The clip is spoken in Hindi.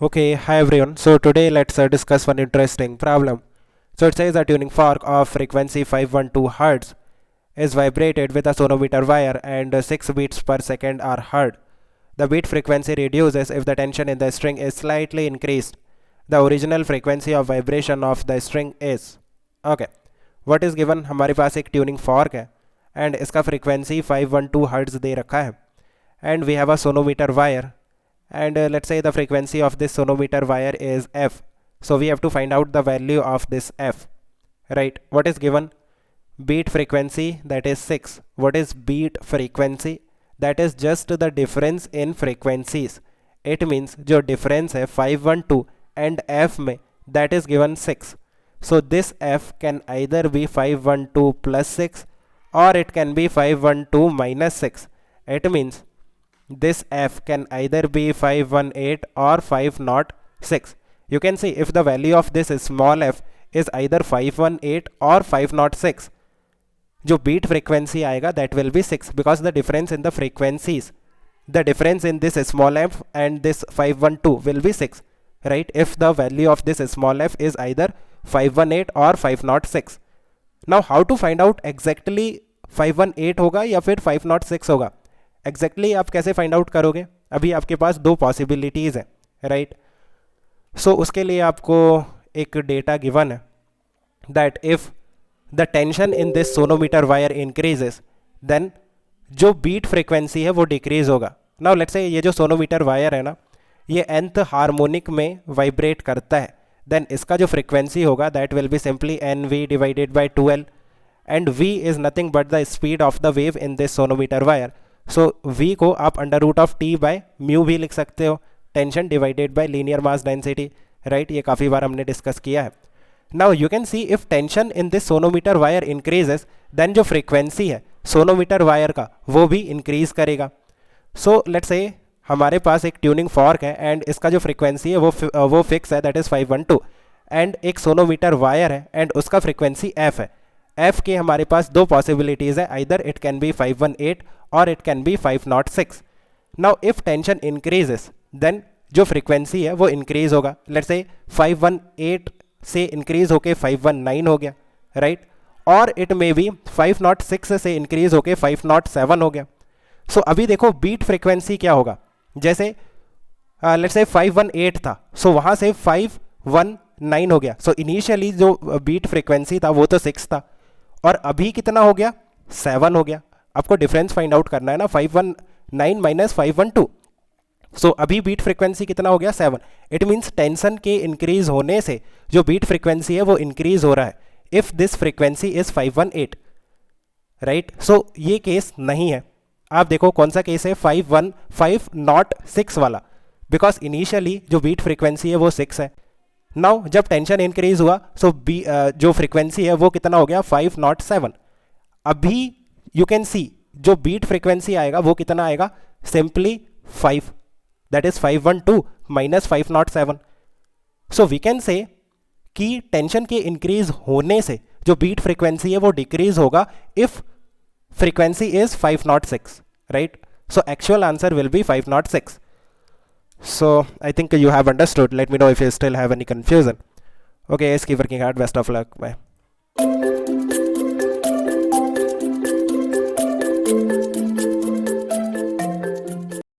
Okay, hi everyone. So today let's discuss one interesting problem. So it says a tuning fork of frequency 512 Hz is vibrated with a sonometer wire and 6 beats per second are heard. The beat frequency reduces if the tension in the string is slightly increased. The original frequency of vibration of the string is. Okay. What is given? हमारे पास एक ट्यूनिंग फॉर्क है एंड इसका फ्रीक्वेंसी 512 हर्ट्ज दे रखा है and we have a sonometer wire and let's say the frequency of this sonometer wire is f, so we have to find out the value of this f, right? What is given? Beat frequency, that is 6. What is beat frequency? That is just the difference in frequencies. It means जो difference है 512 and f में, that is given 6. So this f can either be 512 plus 6 or it can be 512 minus 6. It means this f can either be 518 or 506. You can see if the value of this small f is either 518 or 506, जो beat frequency आएगा that will be 6 because the difference in the frequencies, the difference in this small f and this 512 will be 6, right? If the value of this small f is either 518 or 506. Now how to find out exactly 518 होगा या फिर 506 होगा? एग्जैक्टली आप कैसे फाइंड आउट करोगे? अभी आपके पास दो पॉसिबिलिटीज़ हैं, राइट? सो उसके लिए आपको एक डेटा गिवन है that if the tension in this sonometer wire increases then जो बीट फ्रिक्वेंसी है वो डिक्रीज होगा. नाउ लेट्स से ये जो सोनोमीटर वायर है ना, ये nth हार्मोनिक में वाइब्रेट करता है, देन इसका जो फ्रिक्वेंसी होगा that will be simply NV divided by 2L and V is nothing but the speed of the wave in this sonometer wire. So v को आप under root of T by mu भी लिख सकते हो, tension divided by linear mass density, right? ये काफ़ी बार हमने डिस्कस किया है. Now you can see if tension in this sonometer wire increases then जो फ्रीक्वेंसी है सोनोमीटर वायर का वो भी इंक्रीज करेगा. सो लेट्स से हमारे पास एक ट्यूनिंग फॉर्क है एंड इसका जो फ्रीक्वेंसी है वो फिक्स है, दैट इज़ 512, एंड एक सोनोमीटर वायर है एंड उसका फ्रीक्वेंसी f है. f के हमारे पास दो पॉसिबिलिटीज़ है, आइदर इट कैन बी 518 और it can be 506. Now if tension increases then जो फ्रीक्वेंसी है वो इंक्रीज होगा. लेट्स से 518 से इंक्रीज होके 519 हो गया, राइट? और इट मे बी 506 से इंक्रीज होके 507 हो गया. सो अभी देखो बीट फ्रीक्वेंसी क्या होगा. जैसे लेट्स से 518 था, सो वहाँ से 519 हो गया. सो इनिशियली जो बीट फ्रीक्वेंसी था वो तो 6 था और अभी कितना हो गया? 7 हो गया. आपको डिफरेंस फाइंड आउट करना है ना, 519 माइनस 512. सो अभी बीट फ्रीक्वेंसी कितना हो गया? 7. इट मीन्स टेंशन के इंक्रीज होने से जो बीट फ्रीक्वेंसी है वो इंक्रीज हो रहा है if this frequency is 518, right? So ये केस नहीं है. आप देखो कौन सा केस है, 506 वाला, बिकॉज इनिशियली जो बीट फ्रीक्वेंसी है वो 6 है. नाउ जब टेंशन इंक्रीज हुआ सो जो फ्रीक्वेंसी है वो कितना हो गया? 507. अभी यू कैन सी जो बीट फ्रीक्वेंसी आएगा वो कितना आएगा? Simply 5, that is 512 minus 507. So we can say कि टेंशन के इंक्रीज होने से जो बीट फ्रीक्वेंसी है वो डिक्रीज होगा if frequency is 506, right? So actual answer will be 506. So I think you have understood. Let me know if you still have any confusion. Okay, keep working hard. Best of luck. Bye.